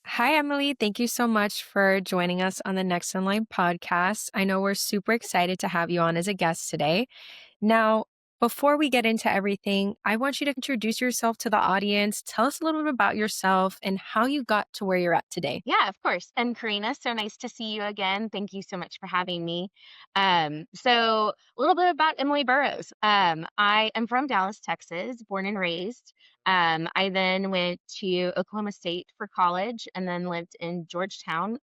Hi, Emily. Thank you so much for joining us on the Next in Line podcast. I know we're super excited to have you on as a guest today. Now, before we get into everything, I want you to introduce yourself to the audience. Tell us a little bit about yourself and how you got to where you're at today. Yeah, of course. And Karina, so nice to see you again. Thank you so much for having me. So a little bit about Emily Burroughs. I am from Dallas, Texas, born and raised. I then went to Oklahoma State for college and then lived in Georgetown,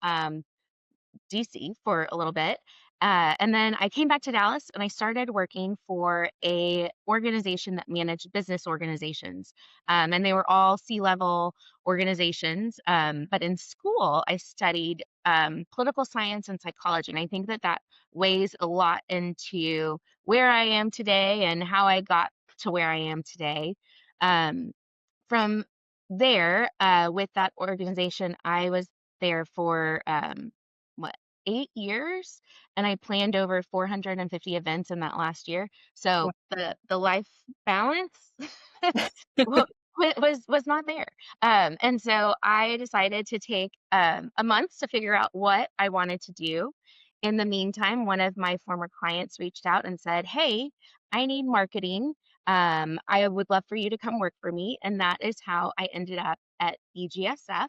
DC for a little bit. And then I came back to Dallas and I started working for a organization that managed business organizations. And they were all C-level organizations. But in school, I studied political science and psychology. And I think that that weighs a lot into where I am today and how I got to where I am today. Um, from there, with that organization, I was there for what, 8 years, and I planned over 450 events in that last year. So the life balance wa- was not there. And so I decided to take a month to figure out what I wanted to do. In the meantime, one of my former clients reached out and said, "Hey, I need marketing. I would love for you to come work for me." And that is how I ended up at BGSF.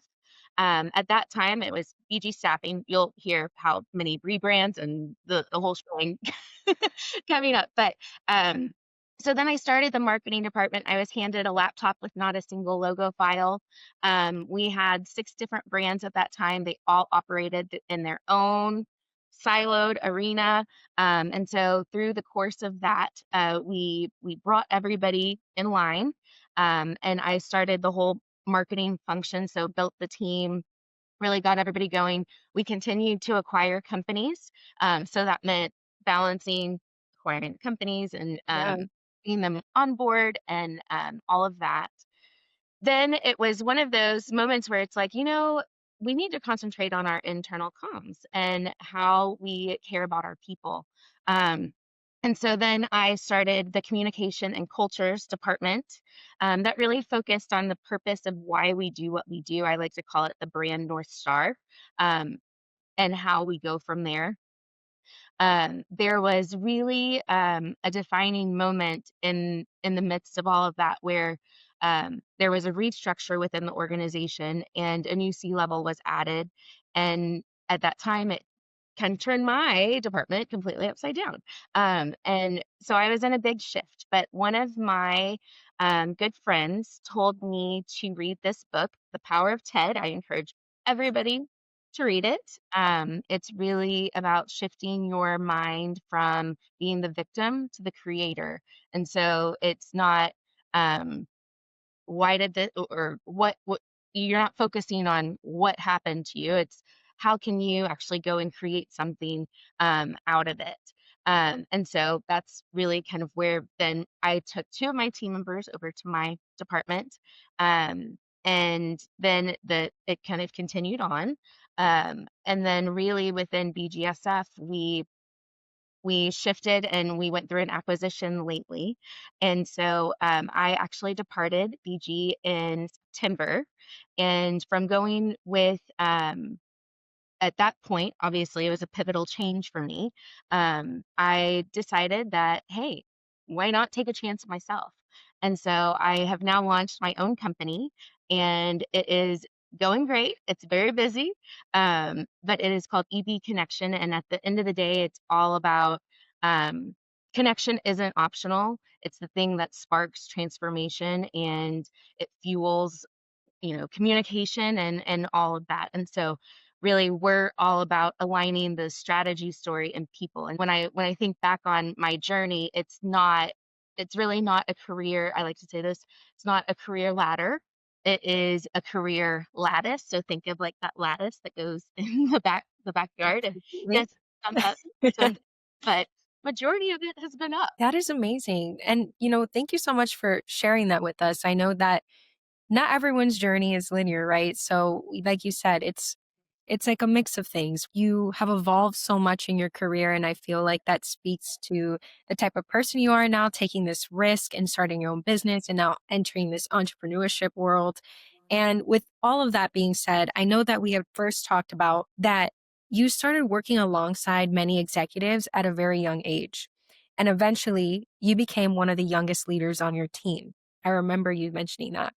At that time, it was BG Staffing. You'll hear how many rebrands and the whole shebang coming up. But so then I started the marketing department. I was handed a laptop with not a single logo file. We had 6 different brands at that time. They all operated in their own siloed arena. And so through the course of that, we brought everybody in line. And I started the whole marketing function. So built the team, really got everybody going. We continued to acquire companies. So that meant balancing acquiring companies and Yeah. getting them on board and all of that. Then it was one of those moments where it's like, we need to concentrate on our internal comms and how we care about our people. Um, and so then I started the communication and cultures department that really focused on the purpose of why we do what we do. I like to call it the brand North Star, um, and how we go from there. There was really a defining moment in the midst of all of that where there was a restructure within the organization and a new C-level was added. And at that time, it kind of turned my department completely upside down. And so I was in a big shift. But one of my good friends told me to read this book, The Power of Ted. I encourage everybody to read it. It's really about shifting your mind from being the victim to the creator. And so it's not why did this or what you're not focusing on what happened to you. It's how can you actually go and create something out of it. And so that's really kind of where then I took 2 of my team members over to my department. And then it kind of continued on. And then really within BGSF, we shifted and we went through an acquisition lately. And so I actually departed BG in September. And from going with, at that point, obviously, it was a pivotal change for me. I decided that, hey, why not take a chance myself? And so I have now launched my own company and it is going great. It's very busy, but it is called EB Connection. And at the end of the day, it's all about um, connection isn't optional. It's the thing that sparks transformation and it fuels communication and all of that. And so really we're all about aligning the strategy, story, and people. And when I think back on my journey, it's really not a career. I like to say this, it's not a career ladder. It is a career lattice. So think of like that lattice that goes in the backyard. And Absolutely. yes, some up, some, but majority of it has been up. That is amazing. And, thank you so much for sharing that with us. I know that not everyone's journey is linear, right? So, like you said, it's like a mix of things. You have evolved so much in your career, and I feel like that speaks to the type of person you are now, taking this risk and starting your own business and now entering this entrepreneurship world. And with all of that being said, I know that we had first talked about that you started working alongside many executives at a very young age. And eventually, you became one of the youngest leaders on your team. I remember you mentioning that.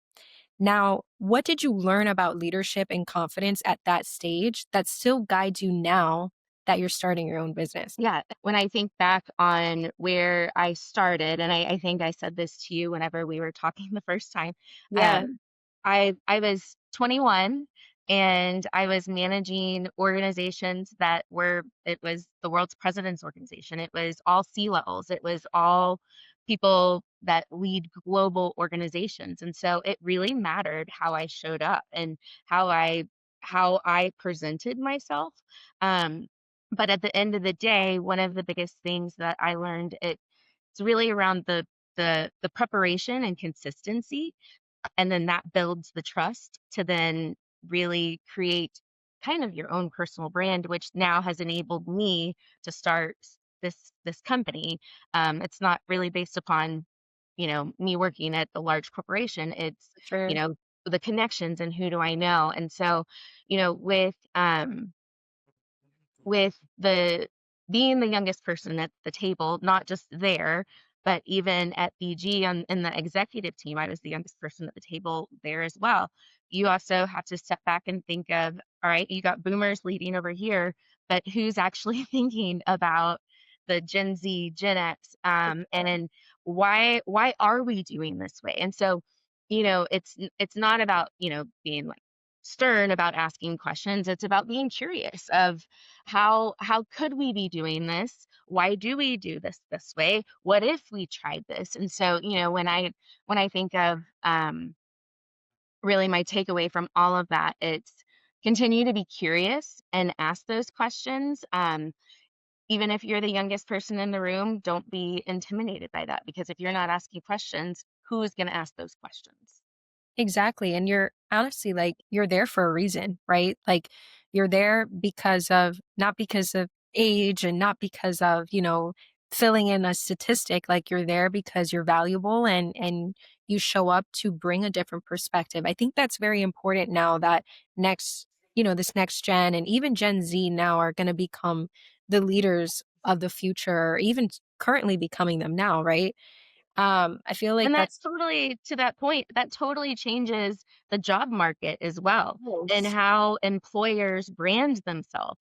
Now, what did you learn about leadership and confidence at that stage that still guides you now that you're starting your own business? Yeah, when I think back on where I started, and I think I said this to you whenever we were talking the first time, Yeah, um, I was 21, and I was managing organizations that were it was the world's president's organization. It was all C-levels. It was all people that lead global organizations. And so it really mattered how I showed up and how I presented myself. Um, but at the end of the day, one of the biggest things that I learned, it's really around the preparation and consistency, and then that builds the trust to then really create kind of your own personal brand, which now has enabled me to start this company. It's not really based upon, me working at the large corporation. It's, for sure. the connections and who do I know. And so, with the being the youngest person at the table, not just there, but even at BG on in the executive team, I was the youngest person at the table there as well. You also have to step back and think of, all right, you got boomers leading over here, but who's actually thinking about the Gen Z, Gen X, and why are we doing this way? And so, it's not about, being like stern about asking questions. It's about being curious of how could we be doing this? Why do we do this way? What if we tried this? And so, when I think of really my takeaway from all of that, it's continue to be curious and ask those questions. Even if you're the youngest person in the room, don't be intimidated by that, because if you're not asking questions, who is going to ask those questions? Exactly, and you're honestly, like, you're there for a reason, right? Like, you're there because of not because of age and not because of, filling in a statistic, like, you're there because you're valuable and you show up to bring a different perspective. I think that's very important now that this next gen and even Gen Z now are gonna become the leaders of the future, or even currently becoming them now, right? I feel like And that that's totally to that point, that totally changes the job market as well, and yes. how employers brand themselves.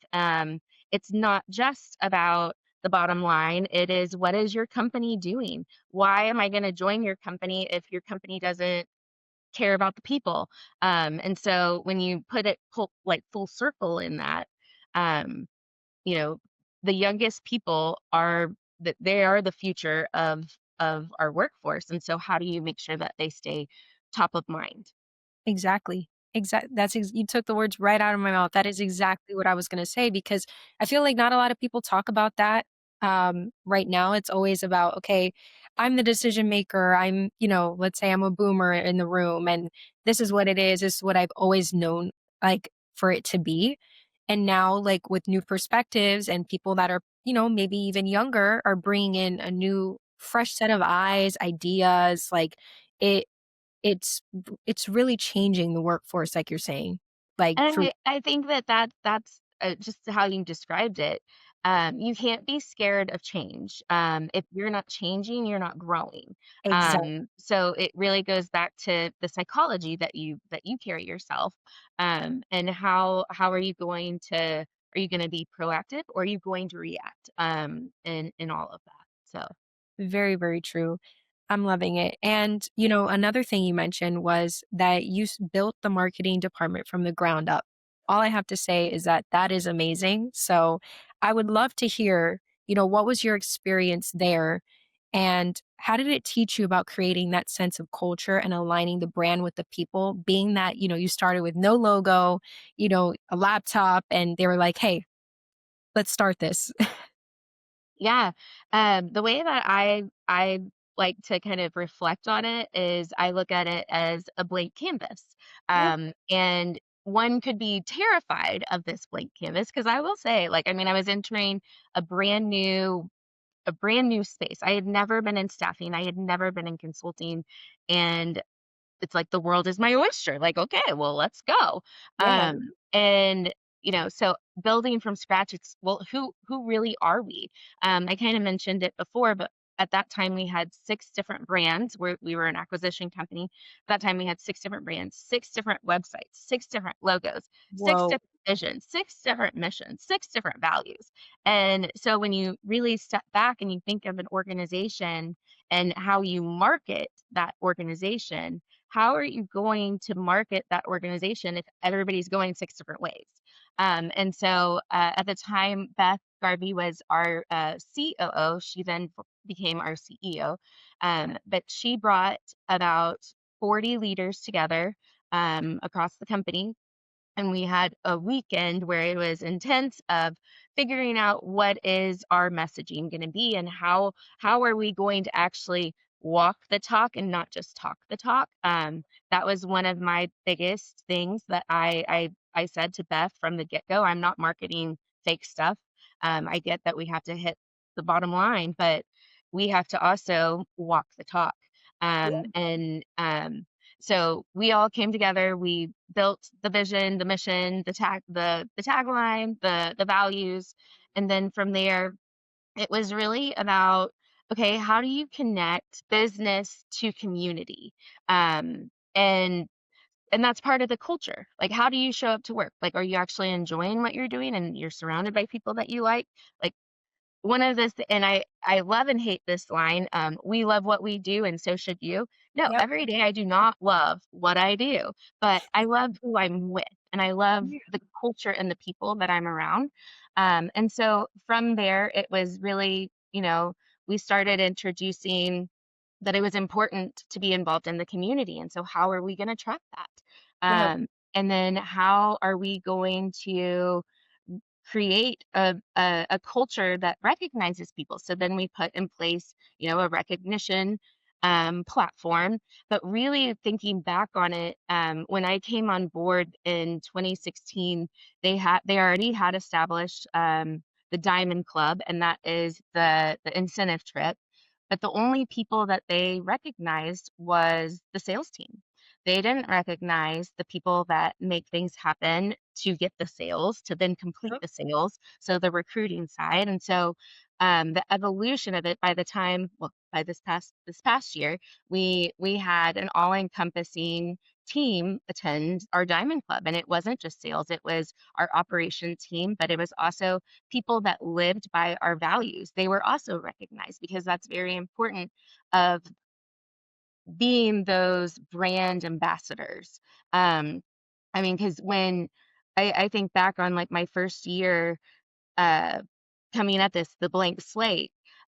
It's not just about the bottom line, it is, what is your company doing? Why am I gonna join your company if your company doesn't care about the people? And so when you put it full circle in that, um, you know, the youngest people are that they are the future of our workforce, and so how do you make sure that they stay top of mind? Exactly. You took the words right out of my mouth. That is exactly what I was gonna say because I feel like not a lot of people talk about that. Right now, it's always about, okay, I'm the decision maker. Let's say I'm a boomer in the room and this is what it is. This is what I've always known, like, for it to be. And now, like, with new perspectives and people that are, maybe even younger are bringing in a new, fresh set of eyes, ideas. Like, it, it's really changing the workforce, like you're saying, like, And through I think that's just how you described it. You can't be scared of change. If you're not changing, you're not growing. exact So it really goes back to the psychology that you carry yourself, and how are you going to be proactive, or are you going to react, in all of that? So very, very true. I'm loving it, and, another thing you mentioned was that you built the marketing department from the ground up. All I have to say is that that is amazing, so I would love to hear, what was your experience there, and how did it teach you about creating that sense of culture and aligning the brand with the people, being that, you started with no logo, a laptop, and they were like, "Hey, let's start this." yeah, the way that I like to kind of reflect on it is I look at it as a blank canvas, Yeah. and one could be terrified of this blank canvas because I will say, like, I mean, I was entering a brand new a brand new space. I had never been in staffing. I had never been in consulting, and it's like the world is my oyster. Like, okay, well, let's go. Yeah. And so building from scratch, it's well, who really are we? I kind of mentioned it before, but at that time we had six different brands. We were an acquisition company. At that time we had six different brands, six different websites, six different logos, six Whoa. different visions, six different missions, six different values. And so when you really step back and you think of an organization and how you market that organization, how are you going to market that organization if everybody's going six different ways? And so at the time, Beth Garvey was our COO. She then became our CEO. But she brought about 40 leaders together across the company, and we had a weekend where it was intense of figuring out what is our messaging going to be and how are we going to actually walk the talk and not just talk the talk. That was one of my biggest things that I said to Beth from the get-go. I'm not marketing fake stuff. I get that we have to hit the bottom line, but we have to also walk the talk. So we all came together. We built the vision, the mission, the tagline, the values, and then from there, it was really about, okay, how do you connect business to community? And that's part of the culture. Like, how do you show up to work? Like, are you actually enjoying what you're doing and you're surrounded by people that you like? Like, one of this, and I love and hate this line, "We love what we do, and so should you." No, Yep. every day I do not love what I do, but I love who I'm with, and I love Yeah. the culture and the people that I'm around. And so from there, it was really, we started introducing that it was important to be involved in the community, and so how are we gonna track that? Yep. And then how are we going to create a culture that recognizes people. So then we put in place, a recognition platform. But really thinking back on it, when I came on board in 2016, they already had established the Diamond Club, and that is the incentive trip. But the only people that they recognized was the sales team. They didn't recognize the people that make things happen to get the sales, to then complete Yep. the sales, so the recruiting side. And so, the evolution of it by the time, well, by this past year, we had an all-encompassing team attend our Diamond Club, and it wasn't just sales, it was our operations team, but it was also people that lived by our values. They were also recognized because that's very important of being those brand ambassadors. Um, I mean, because when I think back on like my first year uh, coming at this, the blank slate,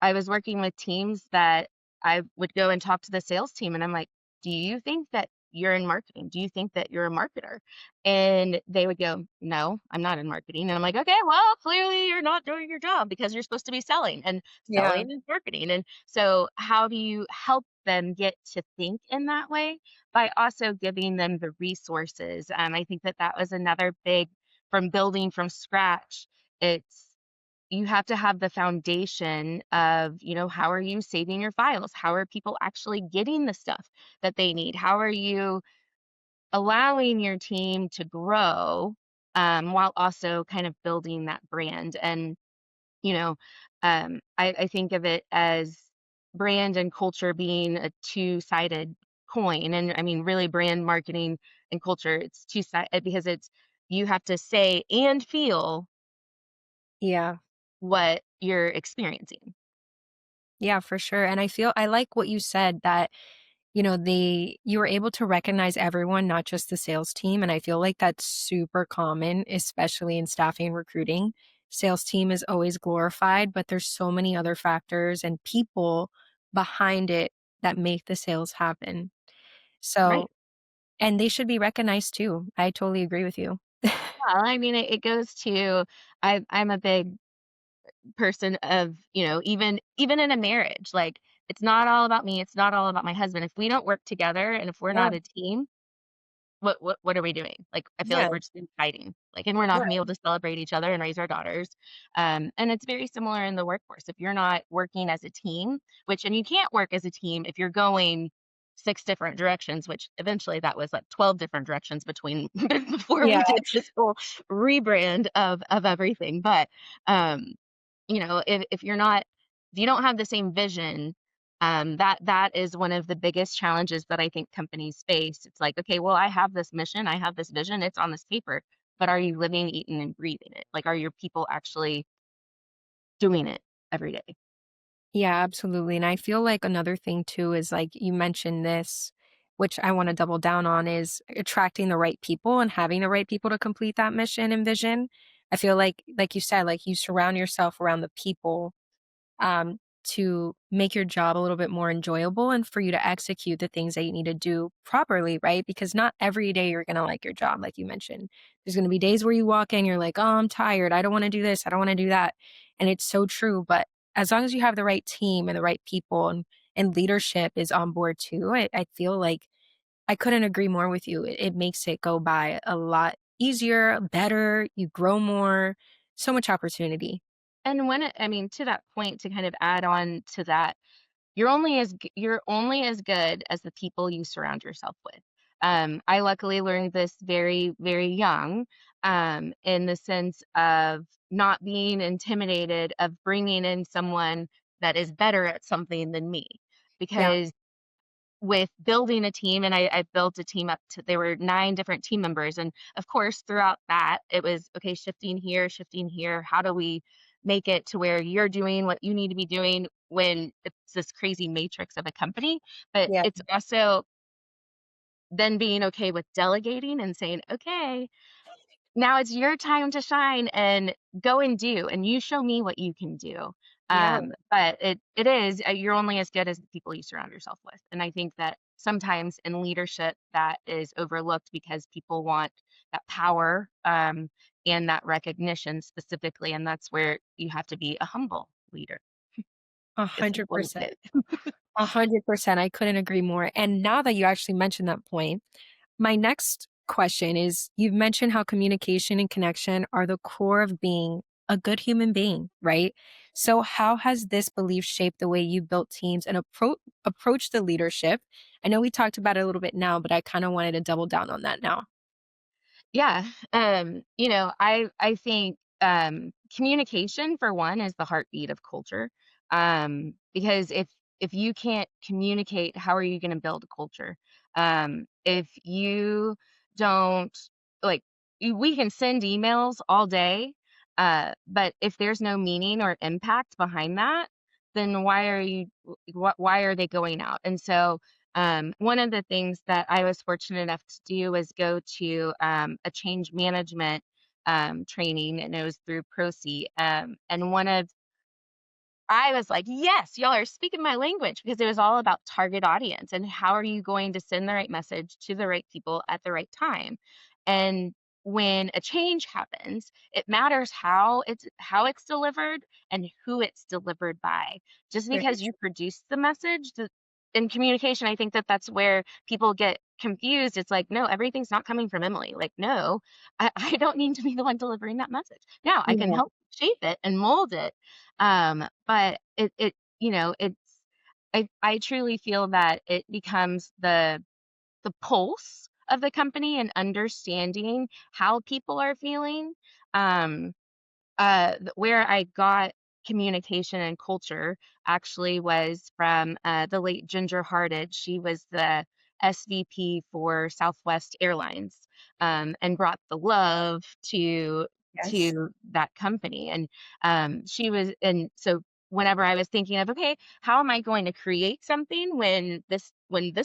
I was working with teams that I would go and talk to the sales team, and I'm like, "Do you think that you're in marketing? Do you think that you're a marketer?" And they would go, "No, I'm not in marketing." And I'm like, "Okay, well, clearly you're not doing your job because you're supposed to be selling, and Yeah. selling is marketing." And so, how do you help them get to think in that way by also giving them the resources? I think that that was another big from building from scratch. It's you have to have the foundation of, how are you saving your files? How are people actually getting the stuff that they need? How are you allowing your team to grow while also kind of building that brand? And, you know, I think of it as brand and culture being a two-sided coin. And I mean, really, brand marketing and culture, it's two-sided because you have to say and feel Yeah. what you're experiencing. Yeah, for sure. And I feel I like what you said that, you were able to recognize everyone, not just the sales team. And I feel like that's super common, especially in staffing and recruiting. Sales team is always glorified, but there's so many other factors and people behind it that make the sales happen. Right. So, and they should be recognized too. I totally agree with you. Well, I mean, it goes to I'm a big person of, even in a marriage, like it's not all about me, it's not all about my husband. If we don't work together and if we're Yeah. not a team, what are we doing? Like, I feel Yeah, like we're just fighting, like, and we're not gonna be right. able to celebrate each other and raise our daughters. And it's very similar in the workforce. If you're not working as a team, which and you can't work as a team if you're going 6 different directions, which eventually that was like 12 different directions between before Yeah, we did this whole rebrand of everything. But, um, if you're not if you don't have the same vision, that is one of the biggest challenges that I think companies face. It's like, okay, well, I have this mission, I have this vision, it's on this paper, but are you living, eating, and breathing it? Like, are your people actually doing it every day? yeah, absolutely. And I feel like another thing too is like you mentioned this, which I want to double down on, is attracting the right people and having the right people to complete that mission and vision. I feel like you said, like you surround yourself around the people to make your job a little bit more enjoyable and for you to execute the things that you need to do properly, right? Because not every day you're going to like your job, like you mentioned. There's going to be days where you walk in, you're like, oh, I'm tired. I don't want to do this. I don't want to do that. And it's so true. But as long as you have the right team and the right people and leadership is on board too, I feel like I couldn't agree more with you. It makes it go by a lot easier, better. You grow more, so much opportunity. And I mean, to that point, to kind of add on to that, you're only as good as the people you surround yourself with. I luckily learned this very, very young, in the sense of not being intimidated of bringing in someone that is better at something than me, Yeah. because with building a team, and I built a team up to there were 9 different team members, and, of course, throughout that, it was, "Okay, shifting here, how do we make it to where you're doing what you need to be doing when it's this crazy matrix of a company?" But Yeah. it's also then being okay with delegating and saying, "Okay, now it's your time to shine and go and do, and you show me what you can do." Yeah. But it is you're only as good as the people you surround yourself with, and I think that sometimes in leadership that is overlooked because people want that power, and that recognition specifically, and that's where you have to be a humble leader because people need 100%. it. 100%. I couldn't agree more. And now that you actually mentioned that point, my next question is you've mentioned how communication and connection are the core of being a good human being, right? So, how has this belief shaped the way you built teams and approach the leadership? I know we talked about it a little bit now, but I kind of wanted to double down on that now. Yeah, I think, communication for one is the heartbeat of culture, because if you can't communicate, how are you gonna build a culture? If you don't like, we can send emails all day, but if there's no meaning or impact behind that, then why are they going out? And so, one of the things that I was fortunate enough to do was go to a change management training, and it was through Procy. And I was like, yes, y'all are speaking my language, because it was all about target audience and how are you going to send the right message to the right people at the right time. And when a change happens, it matters how it's delivered and who it's delivered by. Just Very because you true. produce the message in communication, I think that that's where people get confused. It's like, no, everything's not coming from Emily. Like, no, I don't need to be the one delivering that message. Now I can Yeah. help shape it and mold it, but it's I truly feel that it becomes the pulse of the company and understanding how people are feeling. Um, where I got communication and culture actually was from the late Ginger Hardage. She was the SVP for Southwest Airlines, and brought the love Yes. to that company. And and so whenever I was thinking of, okay, how am I going to create something when this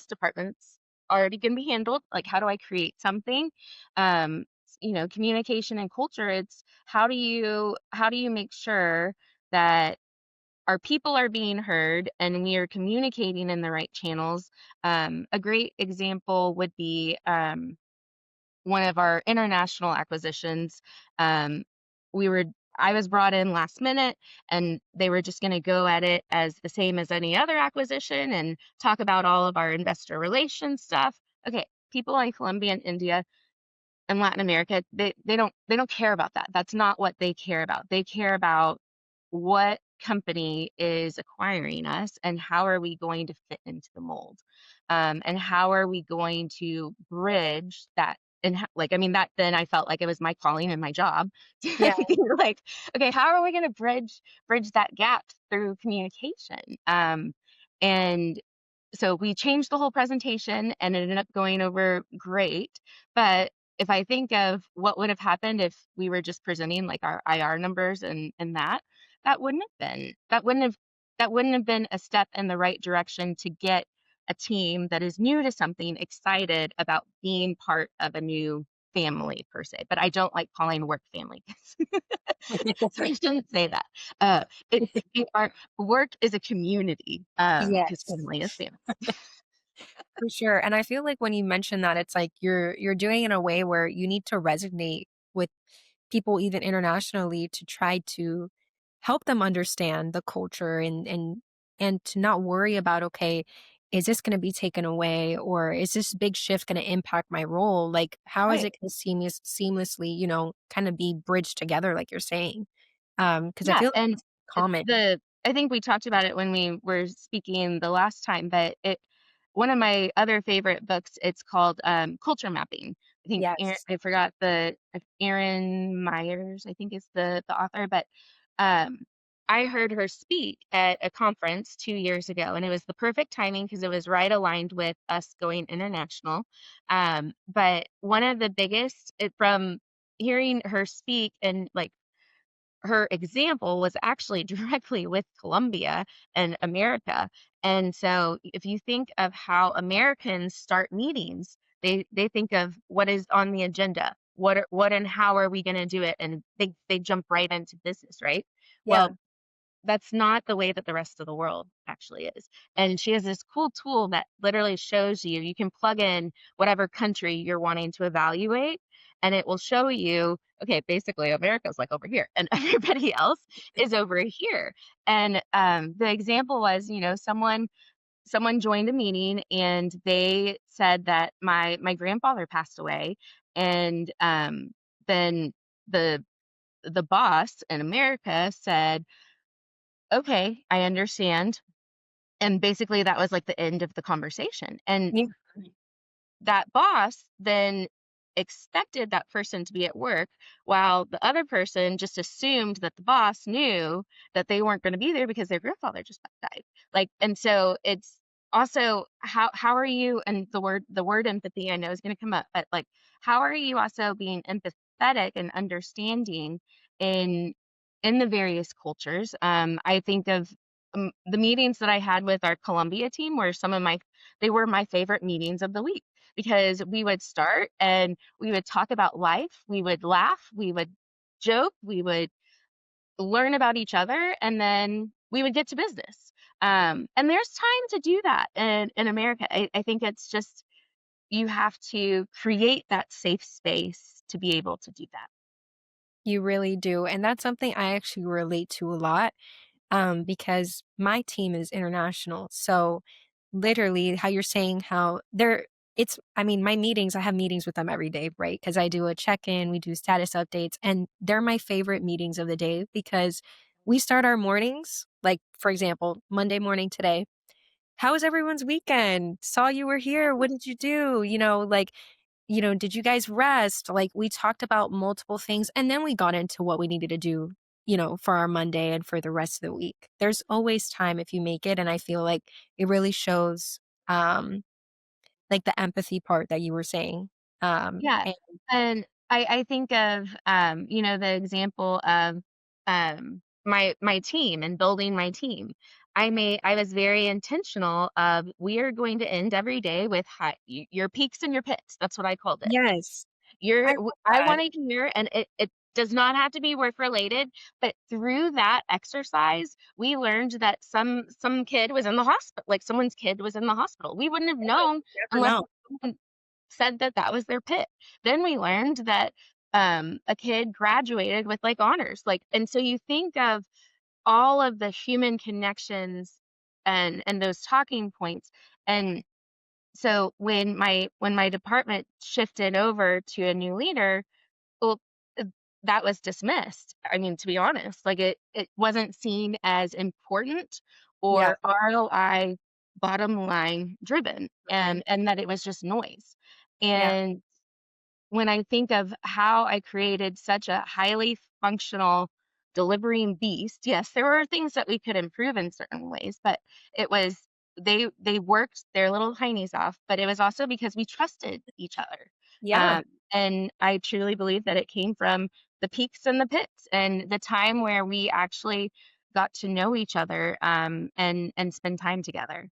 department's already going to be handled? Like, how do I create something? Communication and culture. It's how do you make sure that our people are being heard and we are communicating in the right channels? A great example would be, one of our international acquisitions. Um, we were I was brought in last minute, and they were just going to go at it as the same as any other acquisition and talk about all of our investor relations stuff. Okay, people in Colombia and India and Latin America, they don't care about that. That's not what they care about. They care about what company is acquiring us and how are we going to fit into the mold, and how are we going to bridge that. And like, I mean, that then I felt like it was my calling and my job Yeah. to be like, okay, how are we going to bridge that gap through communication? And so we changed the whole presentation and it ended up going over great. But if I think of what would have happened if we were just presenting like our IR numbers and that wouldn't have been a step in the right direction to get a team that is new to something excited about being part of a new family per se. But I don't like calling work family. So I shouldn't say that. Uh, our work is a community, because Yes. family is family. For sure, and I feel like when you mention that, it's like you're doing it in a way where you need to resonate with people even internationally to try to help them understand the culture and to not worry about, "Okay, is this gonna be taken away, or is this big shift gonna impact my role? Like, how is Right. it gonna seamlessly, kinda be bridged together," like you're saying? Because I Yeah, feel like and it's common. the I think we talked about it when we were speaking the last time, but it one of my other favorite books, it's called, Culture Mapping. I think Aaron Yes. I forgot the Erin Myers, I think is the author, but, um, I heard her speak at a conference 2 years ago, and it was the perfect timing because it was right aligned with us going international, but one of the biggest from hearing her speak and, like, her example was actually directly with Colombia and America. And so if you think of how Americans start meetings, they think of what is on the agenda, what and how are we going to do it, and they jump right into business, right? Yeah. Well, that's not the way that the rest of the world actually is. And she has this cool tool that literally shows you can plug in whatever country you're wanting to evaluate, and it will show you, okay, basically America's like over here and everybody else is over here. And the example was, someone joined a meeting and they said that my grandfather passed away, and then the the boss in America said, okay, I understand. And basically that was like the end of the conversation. And Yeah. that boss then expected that person to be at work while the other person just assumed that the boss knew that they weren't going to be there because their grandfather just died. Like, and so it's also how are you, and the word empathy I know is going to come up, but like how are you also being empathetic and understanding in the various cultures? I think of the meetings that I had with our Columbia team were they were my favorite meetings of the week, because we would start and we would talk about life, we would laugh, we would joke, we would learn about each other, and then we would get to business. And there's time to do that in America. I think it's just you have to create that safe space to be able to do that. You really do, and that's something I actually relate to a lot, because my team is international. So literally how you're saying how they're it's I mean, my meetings, I have meetings with them every day, right? Because I do a check-in, we do status updates, and they're my favorite meetings of the day because we start our mornings, like, for example, Monday morning today. How was everyone's weekend? Saw you were here. What did you do? Did you guys rest? Like, we talked about multiple things, and then we got into what we needed to do, for our Monday and for the rest of the week. There's always time if you make it, and I feel like it really shows, um, like, the empathy part that you were saying. Yeah, And and I think of, the example of, my team and building my team. I was very intentional of, we are going to end every day with your peaks and your pits. That's what I called it. yes, I You're love I that. wanna hear, and it does not have to be work related, but through that exercise, we learned that some kid was in the hospital, like, someone's kid was in the hospital. We wouldn't have Yeah, known you never unless know. someone said that that was their pit. Then we learned that, a kid graduated with, like, honors, like, and so you think of all of the human connections and those talking points, and So when my department shifted over to a new leader, well, that was dismissed. I mean, to be honest, like it wasn't seen as important Yeah. or ROI bottom line driven, Mhm. and that it was just noise. Yeah. And when I think of how I created such a highly functional delivering beast, yes, there were things that we could improve in certain ways, but it was they worked their little heinies off, but it was also because we trusted each other. Yeah. Um, and I truly believe that it came from the peaks and the pits and the time where we actually got to know each other and spend time together.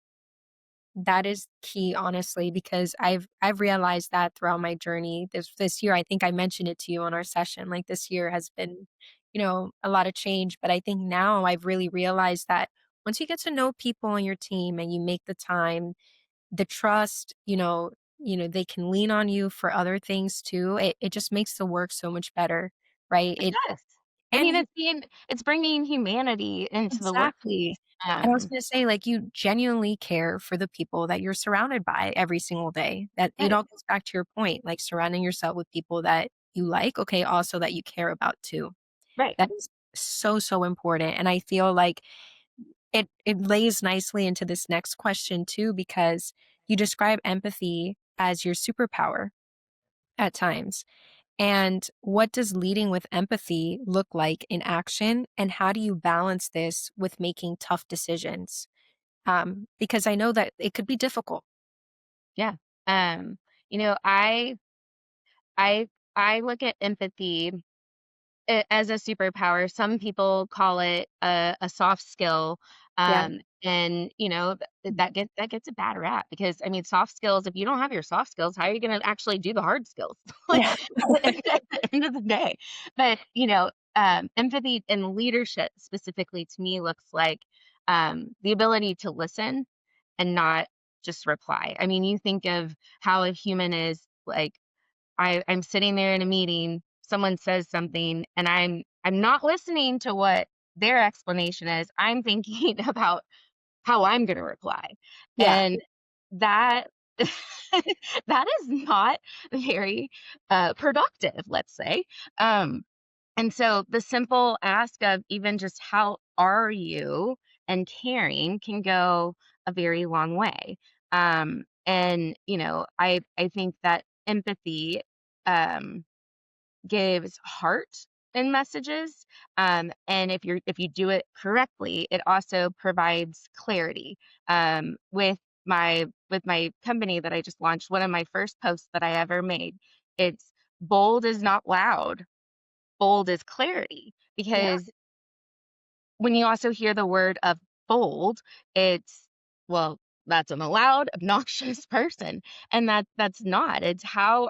That is key, honestly, because I've realized that throughout my journey this year. I think I mentioned it to you on our session. Like this year has been, a lot of change. But I think now I've really realized that once you get to know people on your team and you make the time, the trust, they can lean on you for other things too. It just makes the work so much better, right? It does. I And mean, it's bringing humanity into the workplace. exactly. And I was gonna say, like, you genuinely care for the people that you're surrounded by every single day. That it Right, all goes back to your point, like, surrounding yourself with people that you like, okay, also that you care about too. right. That is so, so important, and I feel like it lays nicely into this next question too, because you describe empathy as your superpower at times. And what does leading with empathy look like in action? And how do you balance this with making tough decisions? Because I know that it could be difficult. Yeah. Um, you know, I look at empathy as a superpower. Some people call it a soft skill. Yeah. And that gets a bad rap because I mean soft skills, if you don't have your soft skills, how are you gonna actually do the hard skills? Like Yeah. at the end of the day. But empathy and leadership specifically to me looks like the ability to listen and not just reply. I mean, you think of how a human is like I'm sitting there in a meeting, someone says something, and I'm not listening to what their explanation is. I'm thinking about how I'm gonna reply. Yeah. And that that is not very, productive, let's say. Um, and so the simple ask of even just "How are you?" and caring can go a very long way. I think that empathy, um, gives heart in messages, and if you do it correctly, it also provides clarity. With my company that I just launched, one of my first posts that I ever made, it's bold is not loud, bold is clarity, Yeah. because when you also hear the word of bold, it's, well, that's an loud, obnoxious person, and that's not. It's how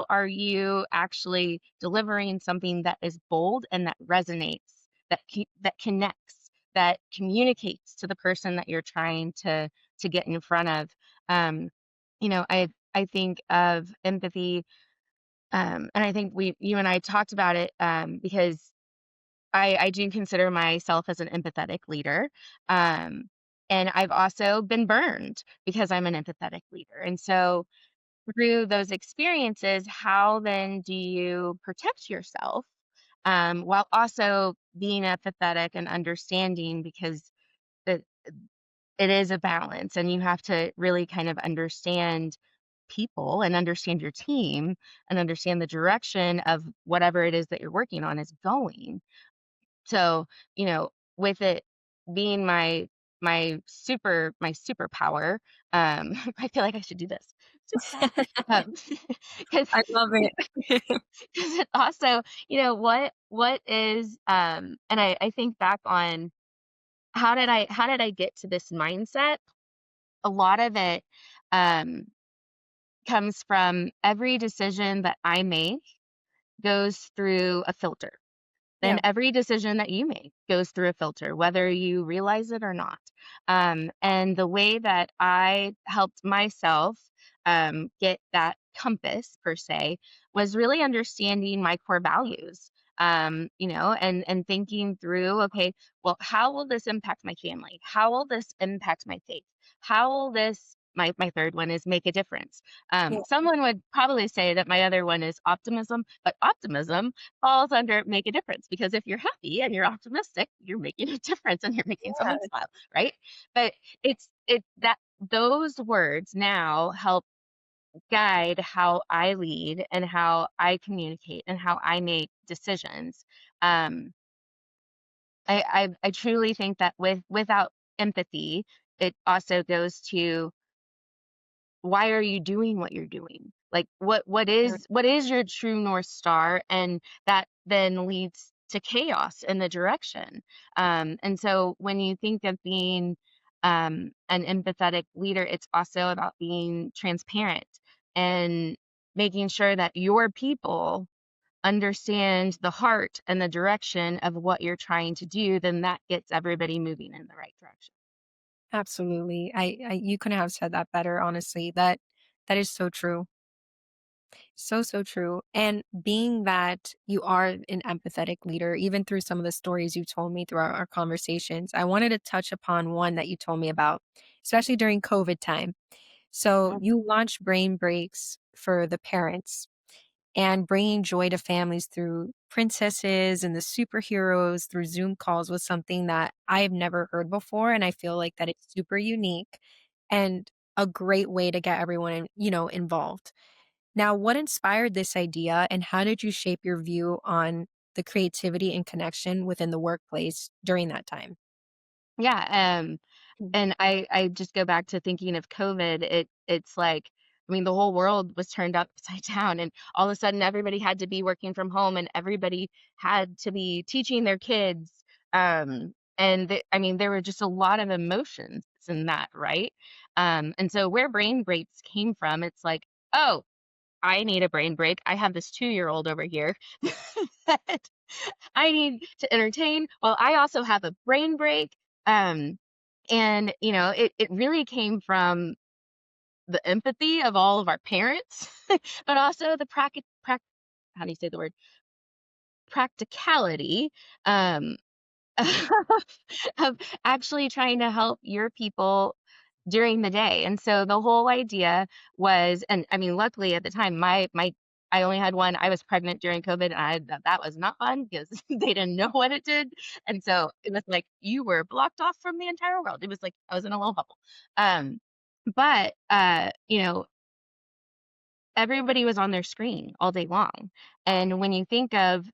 are you actually delivering something that is bold and that resonates, that connects, that communicates to the person that you're trying to get in front of. Um, I think of empathy, and I think you and I talked about it, because I do consider myself as an empathetic leader. Um, and I've also been burned because I'm an empathetic leader. And so through those experiences, how then do you protect yourself, while also being empathetic and understanding, because it, it is a balance and you have to really kind of understand people and understand your team and understand the direction of whatever it is that you're working on is going. So, with it being my superpower, I feel like I should do this. Superpower. Um, 'cause I love it. 'cause it also, what is, and I think back on how did I get to this mindset? A lot of it, um, comes from every decision that I make goes through a filter. Then Yeah. every decision that you make goes through a filter, whether you realize it or not. And the way that I helped myself get that compass, per se, was really understanding my core values. And thinking through, okay, well, how will this impact my family? How will this impact my faith? How will this my third one is make a difference. Yeah, Someone would probably say that my other one is optimism, but optimism falls under make a difference because if you're happy and you're optimistic, you're making a difference and you're making someone yeah, smile, right? But it that those words now help guide how I lead and how I communicate and how I make decisions. Um, I truly think that without empathy, it also goes to why are you doing what you're doing? Like yeah, what is your true North Star? And that then leads to chaos in the direction. And so when you think of being an empathetic leader, it's also about being transparent and making sure that your people understand the heart and the direction of what you're trying to do, then that gets everybody moving in the right direction. absolutely. I you couldn't have said that better, honestly. That is so true. So, so true. And being that you are an empathetic leader, even through some of the stories you told me throughout our conversations, I wanted to touch upon one that you told me about, especially during COVID time. So, Mhm. you launched Brain Breaks for the parents and bringing joy to families through princesses and the superheroes through Zoom calls was something that I've never heard before. And I feel like that it's super unique and a great way to get everyone, involved. Now, what inspired this idea and how did you shape your view on the creativity and connection within the workplace during that time? Yeah, Mm. and I just go back to thinking of COVID, it's like, I mean, the whole world was turned upside down, and all of a sudden, everybody had to be working from home, and everybody had to be teaching their kids, and I mean, there were just a lot of emotions in that, right? And so where brain breaks came from, it's like, "Oh, I need a brain break. I have this two-year-old over here that I need to entertain, while I also have a brain break." Um, and, it really came from the empathy of all of our parents, but also the how do you say the word? Practicality, um, of actually trying to help your people during the day. And so the whole idea was, and I mean, luckily at the time, my I only had one. I was pregnant during COVID, and that was not fun because they didn't know what it did. And so it was like you were blocked off from the entire world. It was like I was in a little bubble. Um, but everybody was on their screen all day long. And when you think of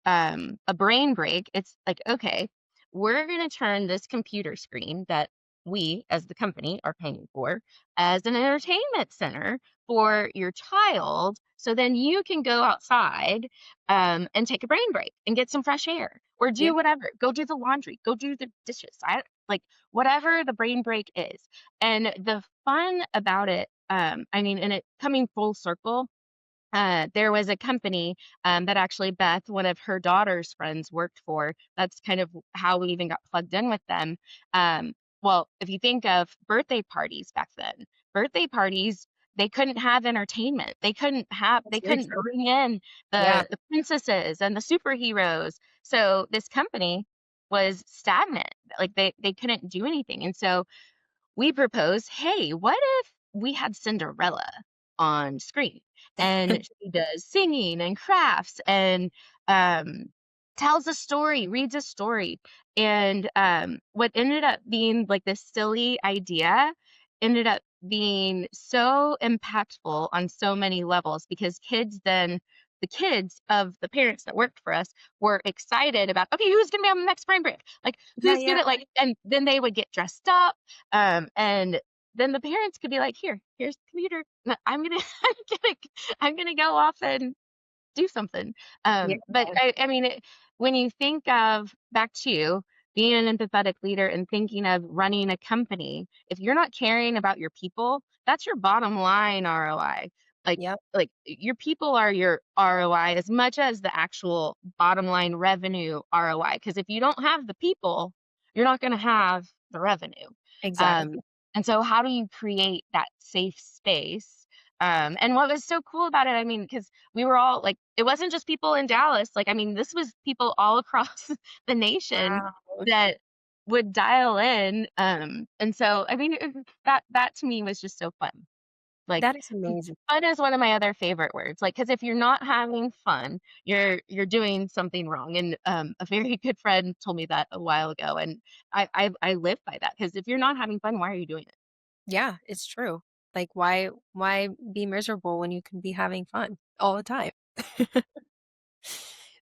a brain break, it's like, okay, we're going to turn this computer screen that we as the company are paying for as an entertainment center for your child. So then you can go outside and take a brain break and get some fresh air or Yeah, do whatever. Go do the laundry, go do the dishes. I like whatever the brain break is. And the fun about it, I mean, and it coming full circle, there was a company that actually Beth, one of her daughter's friends, worked for. That's kind of how we even got plugged in with them. Well, if you think of birthday parties back then, birthday parties, they couldn't have entertainment. that's They very couldn't true. bring in Yeah. the princesses and the superheroes. So this company was stagnant. Like they couldn't do anything. And so we proposed, hey, what if we had Cinderella on screen and she does singing and crafts and um, tells a story, reads a story. And what ended up being like this silly idea ended up being so impactful on so many levels because the kids of the parents that worked for us were excited about, okay, who's gonna be on the next brain break? Like, Yeah, who's yeah. gonna like, and then they would get dressed up, and then the parents could be like, here's the computer. I'm gonna, I'm gonna go off and do something. Yeah. But I mean, when you think of back to being an empathetic leader and thinking of running a company, if you're not caring about your people, that's your bottom line ROI. Like, Yep. like your people are your ROI as much as the actual bottom line revenue ROI. Because if you don't have the people, you're not going to have the revenue. Um, Exactly. and so, how do you create that safe space? And what was so cool about it, I mean, because we were all like, it wasn't just people in Dallas. Like, I mean, this was people all across the nation Wow. that Okay. would dial in, and so, I mean, that to me was just so fun. Like, That is amazing. fun is one of my other favorite words, like, because if you're not having fun, you're doing something wrong, and, a very good friend told me that a while ago, and I live by that. Because if you're not having fun, why are you doing it? Yeah, it's true. Like, why be miserable when you can be having fun all the time?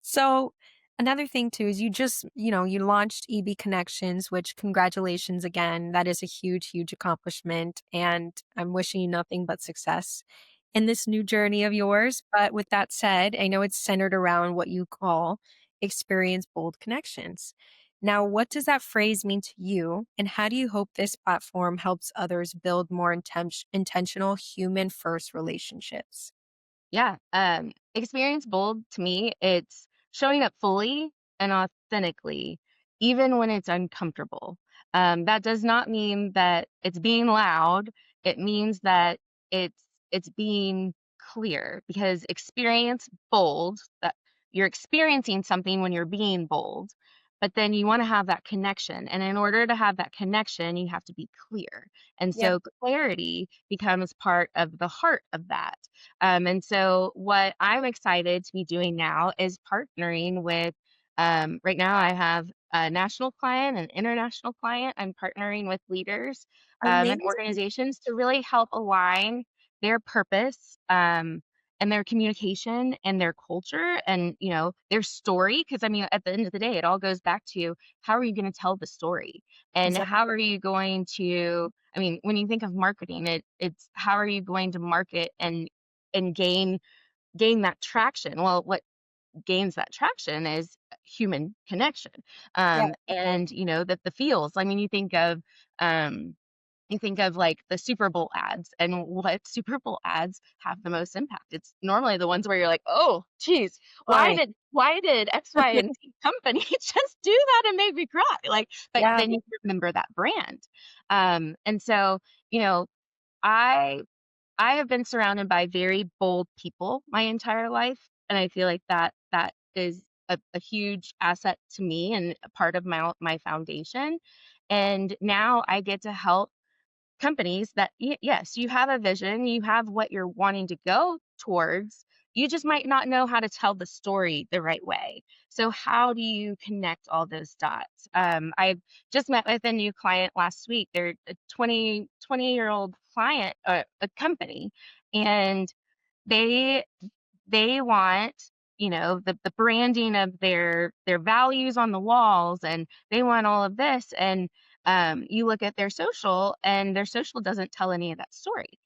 So, another thing too is you launched EB Connections, which congratulations again. That is a huge, huge accomplishment. And I'm wishing you nothing but success in this new journey of yours. But with that said, I know it's centered around what you call experience bold connections. Now, what does that phrase mean to you? And how do you hope this platform helps others build more intentional human first relationships? Yeah, experience bold to me, it's showing up fully and authentically, even when it's uncomfortable. That does not mean that it's being loud. It means that it's being clear because experience bold, that you're experiencing something when you're being bold, but then you want to have that connection. And in order to have that connection, you have to be clear. And Yeah, so clarity becomes part of the heart of that. And so, what I'm excited to be doing now is partnering with, right now, I have a national client, an international client. I'm partnering with leaders and amazing. organizations to really help align their purpose. And their communication and their culture and their story, because I mean at the end of the day it all goes back to how are you going to tell the story, and how are you going to, I mean, when you think of marketing, it's how are you going to market and gain that traction. Well, what gains that traction is human connection. Yeah, And that the feels. I mean, you think of like the Super Bowl ads, and what Super Bowl ads have the most impact. It's normally the ones where you're like, oh, geez, right. why did X, Y, and Z company just do that and make me cry? Like, but Yeah, then you remember that brand. And so, you know, I I have been surrounded by very bold people my entire life, and I feel like that is a huge asset to me and a part of my foundation. And now I get to help companies that yes, you have a vision, you have what you're wanting to go towards. You just might not know how to tell the story the right way. So how do you connect all those dots? I just met with a new client last week. They're a 20-year-old client, a company, and they they want, the branding of their values on the walls, and they want all of this, and, you look at their social, and their social doesn't tell any of that story.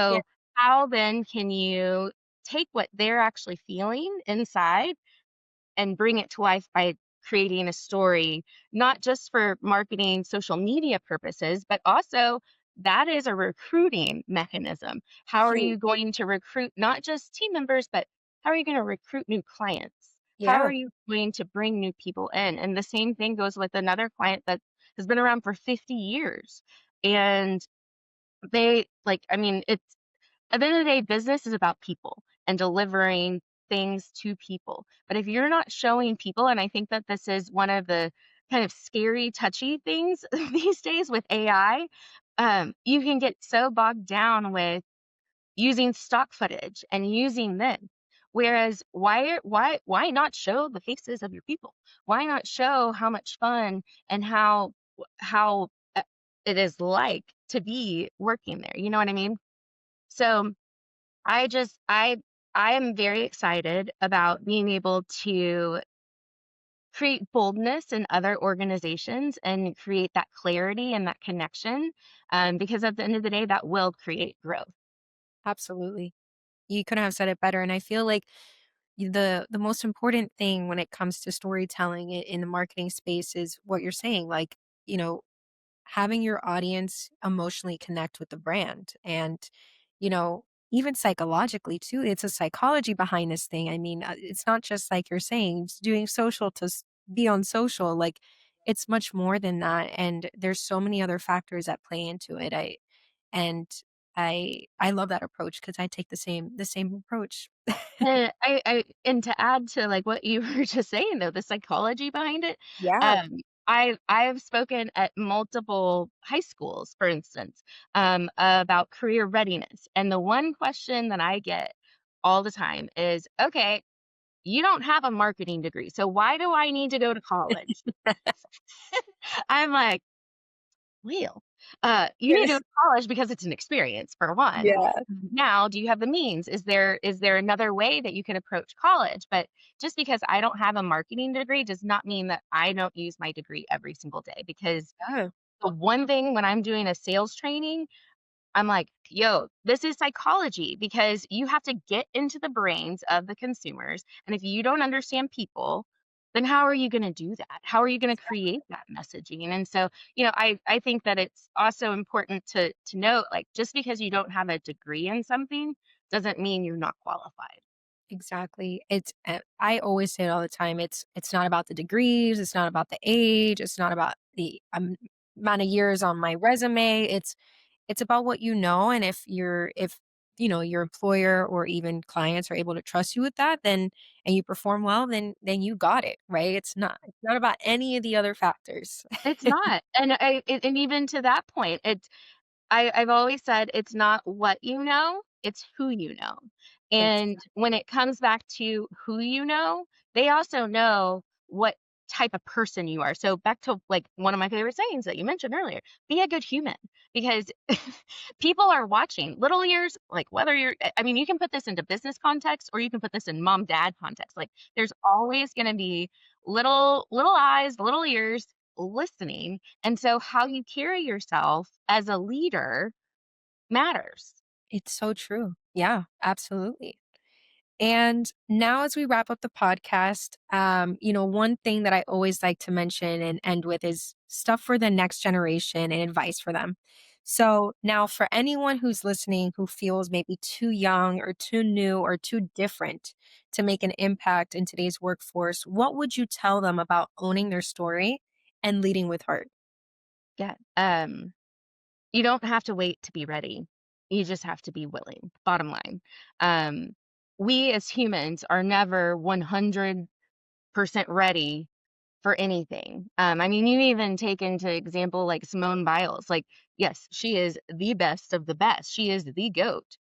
yeah, So, how then can you take what they're actually feeling inside and bring it to life by creating a story, not just for marketing social media purposes, but also that is a recruiting mechanism. How are huge. you going to recruit not just team members, but how are you going to recruit new clients? How Yeah, are you going to bring new people in? And the same thing goes with another client that has been around for 50 years. And I mean, it's at the end of the day, business is about people and delivering things to people. But if you're not showing people, and I think that this is one of the kind of scary, touchy things these days with AI, you can get so bogged down with using stock footage and using them. Whereas why not show the faces of your people? Why not show how much fun and how it is like to be working there? You know what I mean? So I just I am very excited about being able to create boldness in other organizations and create that clarity and that connection, because at the end of the day, that will create growth. absolutely. You couldn't have said it better. And I feel like the most important thing when it comes to storytelling in the marketing space is what you're saying. Like, you know, having your audience emotionally connect with the brand. And, you know, even psychologically too, it's a psychology behind this thing. I mean, it's not just like you're saying, just doing social to be on social. Like, it's much more than that. And there's so many other factors that play into it. And I love that approach because I take the same approach. And to add to like what you were just saying though, the psychology behind it, Yeah. I've spoken at multiple high schools, for instance, about career readiness, and the one question that I get all the time is, "Okay, you don't have a marketing degree, so why do I need to go to college?" I'm like, "Well, you need to go to college because it's an experience, for one. Yeah, Now, do you have the means? Is there another way that you can approach college?" But just because I don't have a marketing degree does not mean that I don't use my degree every single day, because yeah, the one thing when I'm doing a sales training, I'm like, yo, this is psychology, because you have to get into the brains of the consumers. And if you don't understand people, then how are you going to do that? How are you going to create that messaging? And so, I think that it's also important to note, like, just because you don't have a degree in something doesn't mean you're not qualified. exactly. I always say it all the time. It's not about the degrees, it's not about the age, it's not about the amount of years on my resume. It's about what you know, and if your employer or even clients are able to trust you with that, then and you perform well, then you got it, right? It's not about any of the other factors. It's not. And even to that point, I've always said it's not what you know, it's who you know. And Exactly. when it comes back to who you know, they also know what type of person you are. So back to like one of my favorite sayings that you mentioned earlier, be a good human, because people are watching. Little ears, like whether I mean, you can put this into business context or you can put this in mom dad context. Like there's always going to be little eyes, little ears listening, and so how you carry yourself as a leader matters. It's so true. Yeah, absolutely. And now, as we wrap up the podcast, one thing that I always like to mention and end with is stuff for the next generation and advice for them. So, now for anyone who's listening who feels maybe too young or too new or too different to make an impact in today's workforce, what would you tell them about owning their story and leading with heart? Yeah. You don't have to wait to be ready. You just have to be willing. Bottom line. Um, we as humans are never 100% ready for anything. I mean, you even take into example like Simone Biles. Like, yes, she is the best of the best. She is the goat.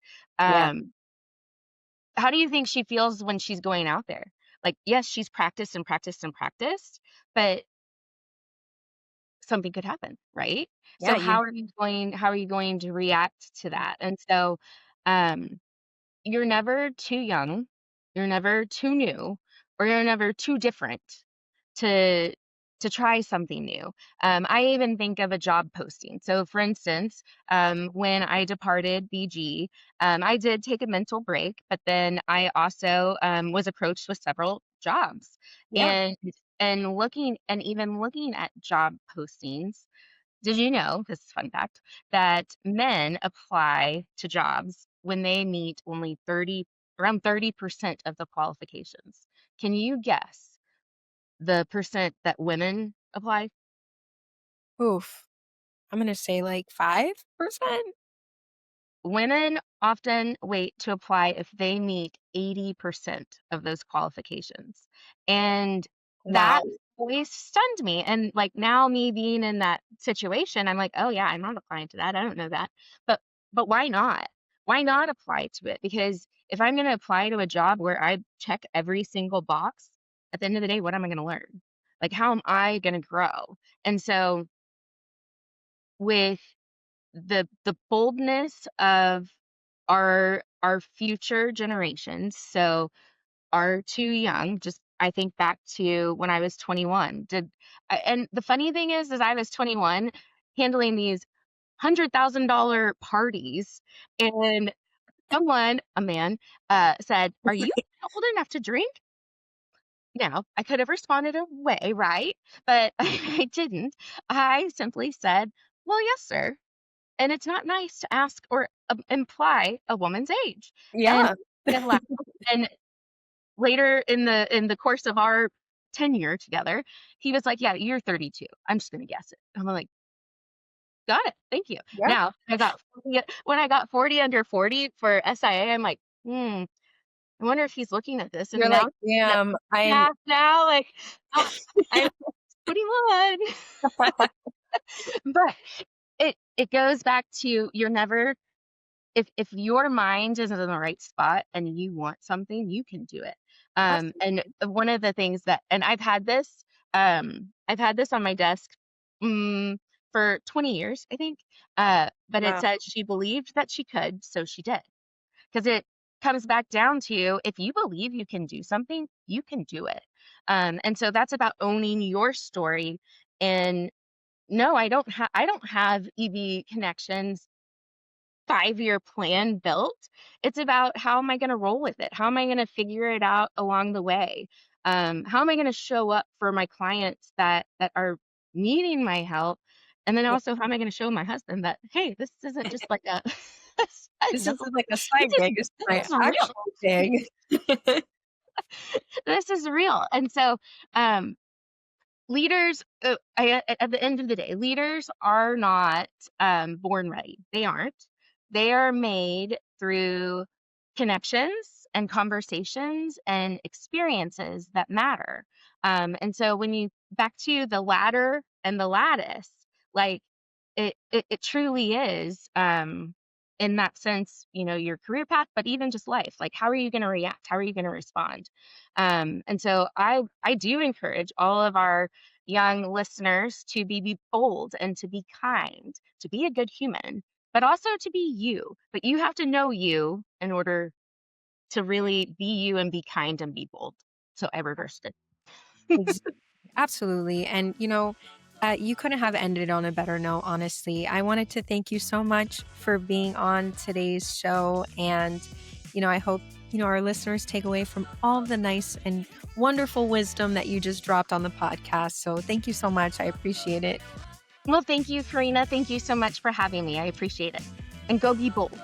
Yeah. Um, how do you think she feels when she's going out there? Like, yes, she's practiced and practiced and practiced, but something could happen, right? So Yeah. how are you going to react to that? And so, um, you're never too young, you're never too new, or you're never too different to try something new. I even think of a job posting. So, for instance, when I departed BG, I did take a mental break, but then I also was approached with several jobs, Yeah. and even looking at job postings. Did you know, this is a fun fact, that men apply to jobs when they meet only around 30% of the qualifications? Can you guess the percent that women apply? Oof. I'm going to say like 5%. Women often wait to apply if they meet 80% of those qualifications. And that Wow. always stunned me. And like now me being in that situation, I'm like, oh yeah, I'm not applying to that. I don't know that. But why not? Why not apply to it? Because if I'm going to apply to a job where I check every single box, at the end of the day, what am I going to learn? Like how am I going to grow? And so with the boldness of our future generations, so are too young. Just I think back to when I was 21. And the funny thing is I was 21 handling these $100,000 parties, and a man, said, "Are you old enough to drink?" Now, I could have responded away, right? But I didn't. I simply said, "Well, yes, sir." And it's not nice to ask or imply a woman's age. And Yeah. kind of laughed. And later in the course of our tenure together, he was like, "Yeah, you're 32. I'm just gonna guess it." I'm like, "Got it. Thank you." Yeah. Now, when I got 40 under 40 for SIA, I'm like, I wonder if he's looking at this and You're like, announcing that "Damn, I'm." half now. Like, oh, I know. 21. But it goes back to you're never if your mind is in the right spot and you want something, you can do it. And Absolutely. one of the things that and I've had this on my desk for 20 years, I think. But it Wow. said she believed that she could, so she did. Because it comes back down to if you believe you can do something, you can do it. And so that's about owning your story. And no, I don't have EV connections 5-year plan built. It's about how am I gonna roll with it? How am I gonna figure it out along the way? How am I gonna show up for my clients that are needing my help? And then Yeah. also, how am I gonna show my husband that, hey, this isn't just like a side This note. isn't like a side gig, this is This my is real. actual gig. This is real. And so, um, leaders, at the end of the day, leaders are not born ready. They aren't. They are made through connections and conversations and experiences that matter. And so, when you back to the ladder and the lattice, like it truly is. In that sense, your career path, but even just life. Like, how are you going to react? How are you going to respond? And so, I do encourage all of our young listeners to be bold and to be kind, to be a good human, but also to be you. But you have to know you in order to really be you and be kind and be bold. So I reversed it. Ex Absolutely, and, you couldn't have ended on a better note, honestly. I wanted to thank you so much for being on today's show, and, I hope, our listeners take away from all of the nice and wonderful wisdom that you just dropped on the podcast, so thank you so much, I appreciate it. Well, thank you, Karina. Thank you so much for having me. I appreciate it. And go be bold.